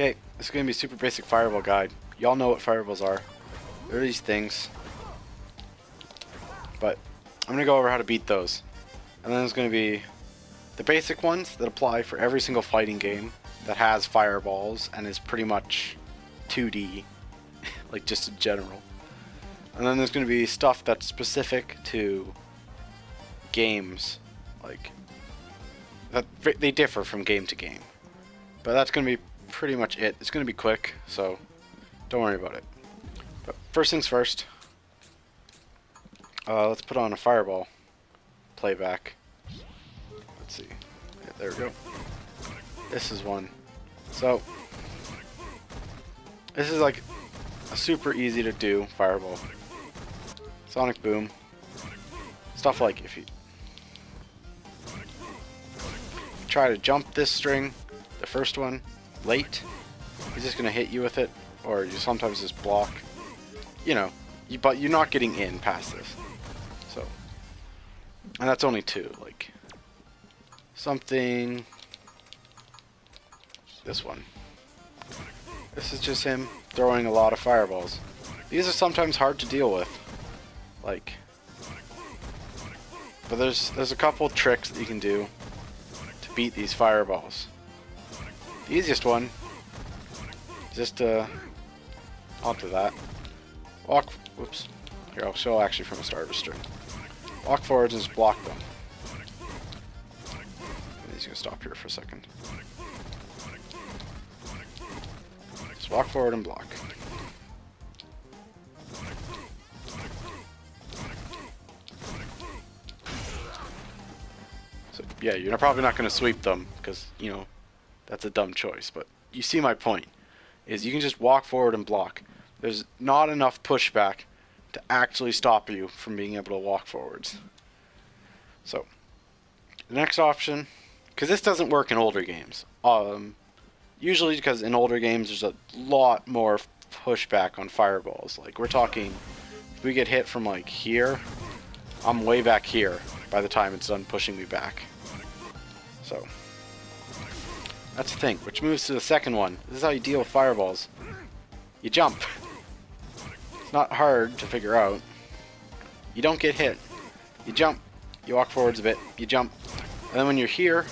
Okay, this is going to be a super basic fireball guide. Y'all know what fireballs are. They're these things. But I'm going to go over how to beat those. And then there's going to be the basic ones that apply for every single fighting game that has fireballs and is pretty much 2D, like just in general. And then there's going to be stuff that's specific to games, like that they differ from game to game. But that's going to be pretty much it. It's going to be quick, so don't worry about it. But first things first, let's put on a fireball playback. Let's see. Yeah, there we go. This is one. So this is like a super easy to do fireball. Sonic boom. Stuff like if you try to jump this string, the first one, late, he's just gonna hit you with it, or you sometimes just block. You know, but you're not getting in past this. So, and that's only two. Like something. This one. This is just him throwing a lot of fireballs. These are sometimes hard to deal with. Like, but there's a couple tricks that you can do to beat these fireballs. The easiest one is just onto that. Walk. Whoops. Here, I'll show actually from a starter string. Walk forwards and just block them. He's gonna stop here for a second. Just walk forward and block. So yeah, you're probably not gonna sweep them because you know that's a dumb choice. But you see my point. Is you can just walk forward and block. There's not enough pushback to actually stop you from being able to walk forwards. So, the next option, because this doesn't work in older games. Usually because in older games there's a lot more pushback on fireballs. Like we're talking, if we get hit from like here, I'm way back here by the time it's done pushing me back. So, that's the thing, which moves to the second one. This is how you deal with fireballs. You jump. It's not hard to figure out. You don't get hit. You jump. You walk forwards a bit. You jump. And then when you're here,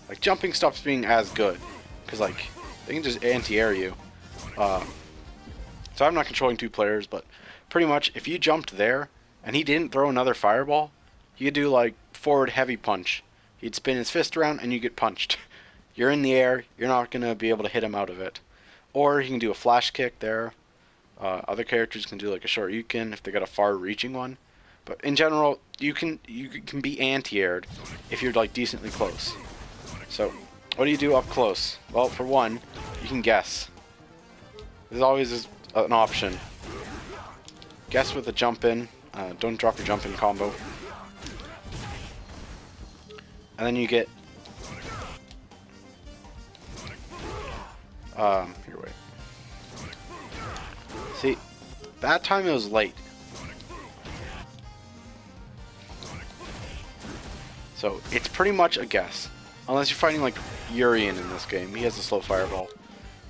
like jumping stops being as good. Because like, they can just anti-air you. So I'm not controlling two players, but pretty much if you jumped there and he didn't throw another fireball, you could do like forward heavy punch. He'd spin his fist around and you get punched. You're in the air, you're not going to be able to hit him out of it. Or you can do a flash kick there. Other characters can do like a Shoryuken if they got a far-reaching one. But in general, you can be anti-aired if you're like decently close. So, what do you do up close? Well, for one, you can guess. There's always an option. Guess with a jump in. Don't drop your jump in combo. And then you get here, wait. See, that time it was late. So, it's pretty much a guess. Unless you're fighting like Urien in this game. He has a slow fireball.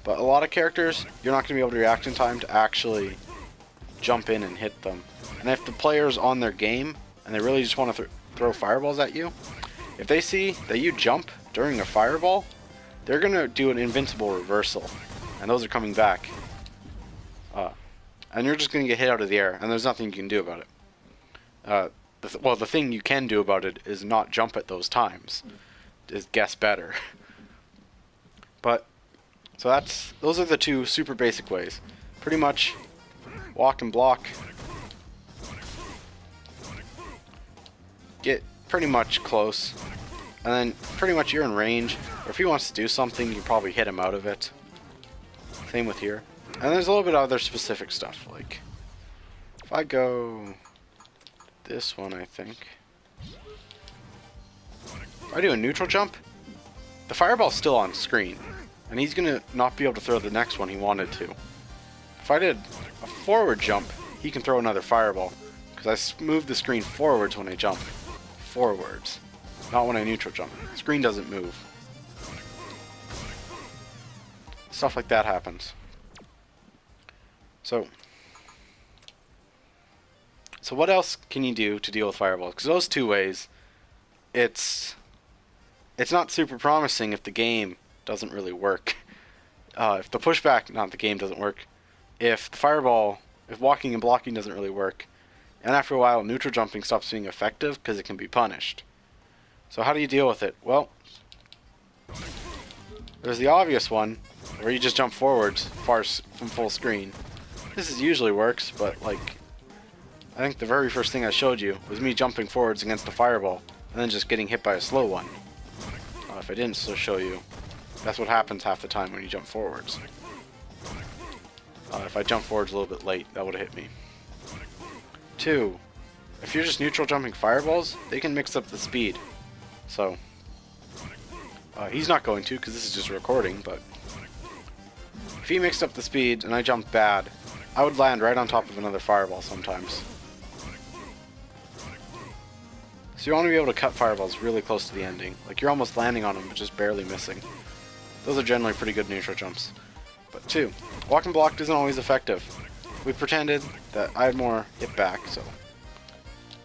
But a lot of characters, you're not going to be able to react in time to actually jump in and hit them. And if the player's on their game, and they really just want to throw fireballs at you, if they see that you jump during a fireball, they're going to do an invincible reversal. And those are coming back. And you're just going to get hit out of the air, and there's nothing you can do about it. Well, the thing you can do about it is not jump at those times. Is guess better. But, so those are the two super basic ways. Pretty much, walk and block. Get pretty much close. And then, pretty much you're in range. Or if he wants to do something, you probably hit him out of it. Same with here. And there's a little bit of other specific stuff, like, if I go this one, I think. If I do a neutral jump, the fireball's still on screen, and he's going to not be able to throw the next one he wanted to. If I did a forward jump, he can throw another fireball, because I move the screen forwards when I jump. Forwards. Not when I neutral jump. The screen doesn't move. stuff like that happens. So what else can you do to deal with fireballs? Because those two ways, it's not super promising if the game doesn't really work. If the pushback, not the game, doesn't work. If the fireball, if walking and blocking doesn't really work. And after a while, neutral jumping stops being effective because it can be punished. So how do you deal with it? Well, there's the obvious one, where you just jump forwards from full screen. This usually works, but like, I think the very first thing I showed you was me jumping forwards against a fireball, and then just getting hit by a slow one. If I didn't still show you, that's what happens half the time when you jump forwards. If I jump forwards a little bit late, that would have hit me. 2. If you're just neutral jumping fireballs, they can mix up the speed. So, he's not going to, because this is just a recording, but if he mixed up the speed and I jumped bad, I would land right on top of another fireball sometimes. So you want to be able to cut fireballs really close to the ending. Like you're almost landing on them, but just barely missing. Those are generally pretty good neutral jumps. But 2, walk and block isn't always effective. We pretended that I had more hit back, so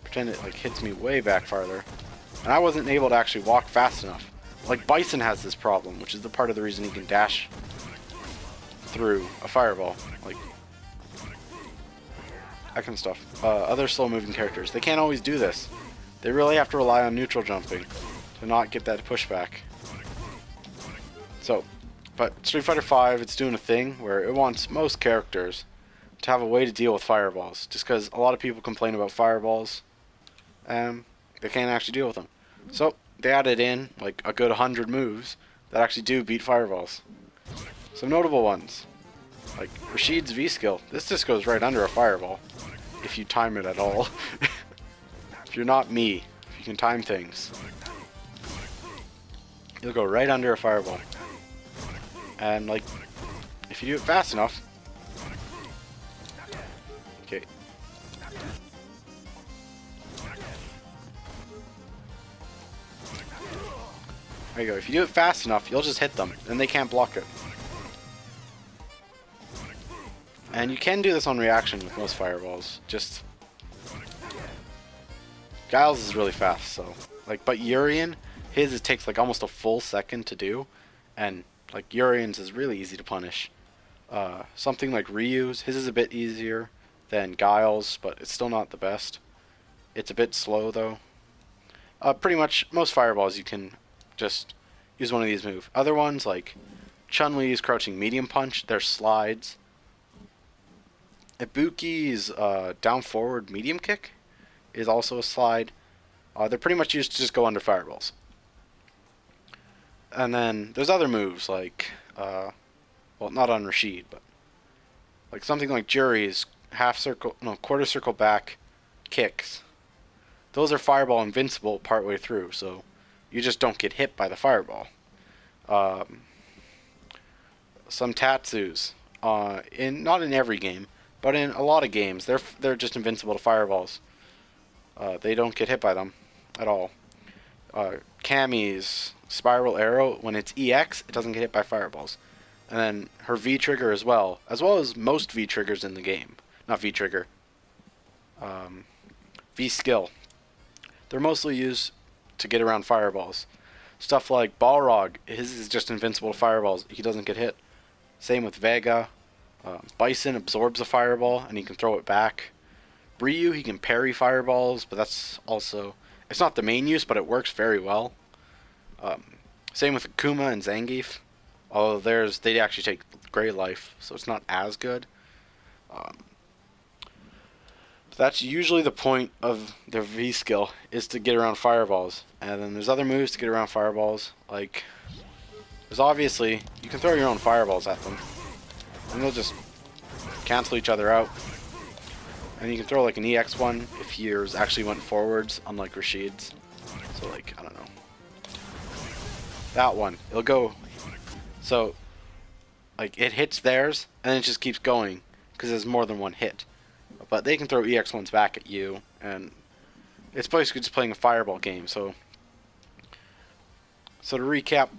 pretend it like hits me way back farther. And I wasn't able to actually walk fast enough. Like Bison has this problem, which is the part of the reason he can dash through a fireball. Like that kind of stuff. Other slow moving characters, they can't always do this. They really have to rely on neutral jumping to not get that pushback. So, but Street Fighter V, it's doing a thing where it wants most characters to have a way to deal with fireballs. Just because a lot of people complain about fireballs, and they can't actually deal with them. So, they added in like a good 100 moves that actually do beat fireballs. Some notable ones, like Rashid's V-skill. This just goes right under a fireball, if you time it at all. If you're not me, if you can time things, you'll go right under a fireball. And like, if you do it fast enough, okay. There you go. If you do it fast enough, you'll just hit them, and they can't block it. And you can do this on reaction with most fireballs. Just Giles is really fast, so like, but Urien, his it takes like almost a full second to do, and like Urien's is really easy to punish. Something like Ryu's, his is a bit easier than Giles, but it's still not the best. It's a bit slow though. Pretty much most fireballs you can just use one of these moves. Other ones like Chun-Li's crouching medium punch, their slides. Ibuki's down forward medium kick is also a slide. They're pretty much used to just go under fireballs. And then there's other moves like, well, not on Rashid, but like something like Juri's quarter circle back kicks. Those are fireball invincible partway through, so you just don't get hit by the fireball. Some Tatsus, not in every game, but in a lot of games, they're just invincible to fireballs. They don't get hit by them at all. Cammy's spiral arrow, when it's EX, it doesn't get hit by fireballs. And then her V trigger as well as most V triggers in the game. Not V trigger. V skill. They're mostly used to get around fireballs. Stuff like Balrog, his is just invincible to fireballs. He doesn't get hit. Same with Vega. Bison absorbs a fireball and he can throw it back. Ryu, he can parry fireballs, but that's also, it's not the main use, but it works very well. Same with Akuma and Zangief, although they actually take Grey Life, so it's not as good. That's usually the point of their V skill, is to get around fireballs. And then there's other moves to get around fireballs, like, there's obviously, you can throw your own fireballs at them, and they'll just cancel each other out. And you can throw like an EX one if yours actually went forwards, unlike Rashid's. So like, I don't know. That one, it'll go, so like it hits theirs, and then it just keeps going, because there's more than one hit. But they can throw EX ones back at you, and it's basically just playing a fireball game. So to recap,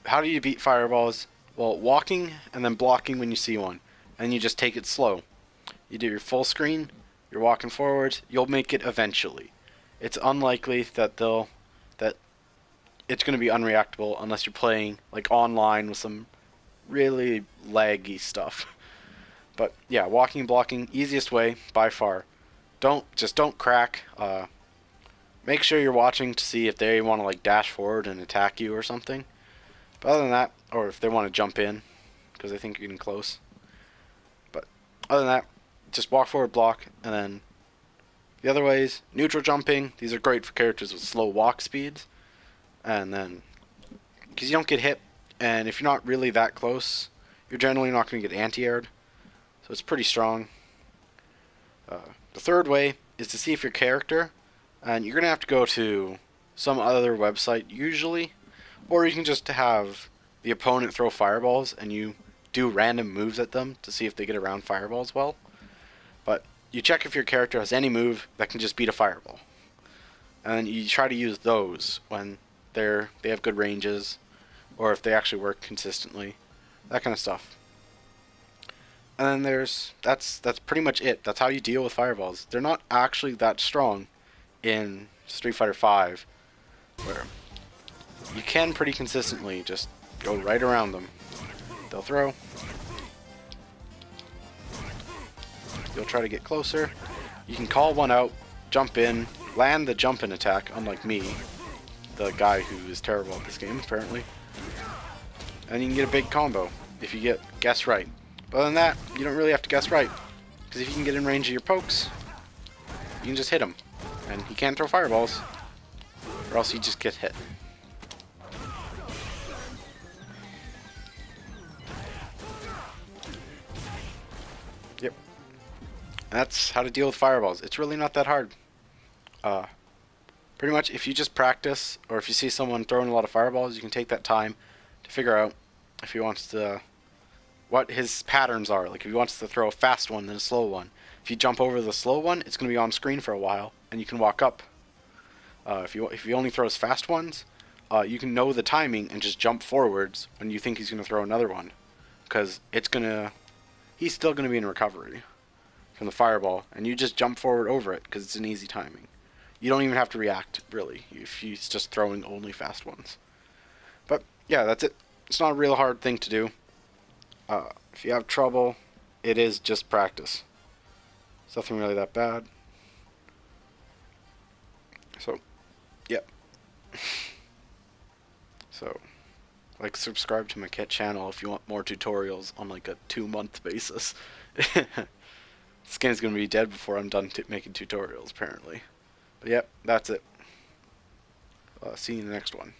how do you beat fireballs? Well, walking and then blocking when you see one, and you just take it slow. You do your full screen, you're walking forwards, you'll make it eventually. It's unlikely that that it's going to be unreactable unless you're playing like online with some really laggy stuff. But yeah, walking and blocking, easiest way by far. Don't crack. Make sure you're watching to see if they want to like dash forward and attack you or something. But other than that, or if they want to jump in, because they think you're getting close. But other than that, just walk forward, block, and then the other ways, neutral jumping. These are great for characters with slow walk speeds, and then because you don't get hit, and if you're not really that close, you're generally not going to get anti-aired, so it's pretty strong. The third way is to see if your character, and you're going to have to go to some other website usually, or you can just have the opponent throw fireballs and you do random moves at them to see if they get around fireballs well. But you check if your character has any move that can just beat a fireball. And then you try to use those when they have good ranges, or if they actually work consistently, that kind of stuff. And then that's pretty much it. That's how you deal with fireballs. They're not actually that strong in Street Fighter V, where you can pretty consistently just go right around them. They'll throw. You'll try to get closer. You can call one out, jump in, land the jump in attack, unlike me, the guy who is terrible at this game apparently. And you can get a big combo if you guess right. But other than that, you don't really have to guess right, because if you can get in range of your pokes, you can just hit him, and he can't throw fireballs, or else you just get hit. Yep. And that's how to deal with fireballs. It's really not that hard. Pretty much, if you just practice, or if you see someone throwing a lot of fireballs, you can take that time to figure out if he wants to, what his patterns are. Like if he wants to throw a fast one, then a slow one. If you jump over the slow one, it's going to be on screen for a while, and you can walk up. If he only throws fast ones, you can know the timing and just jump forwards when you think he's going to throw another one, because he's still going to be in recovery from the fireball, and you just jump forward over it because it's an easy timing. You don't even have to react, really, if he's just throwing only fast ones. But yeah, that's it. It's not a real hard thing to do. If you have trouble, it is just practice. It's nothing really that bad. So, yep. So, like, subscribe to my cat channel if you want more tutorials on like a 2-month basis. This game's gonna be dead before I'm done making tutorials, apparently. But yep, that's it. See you in the next one.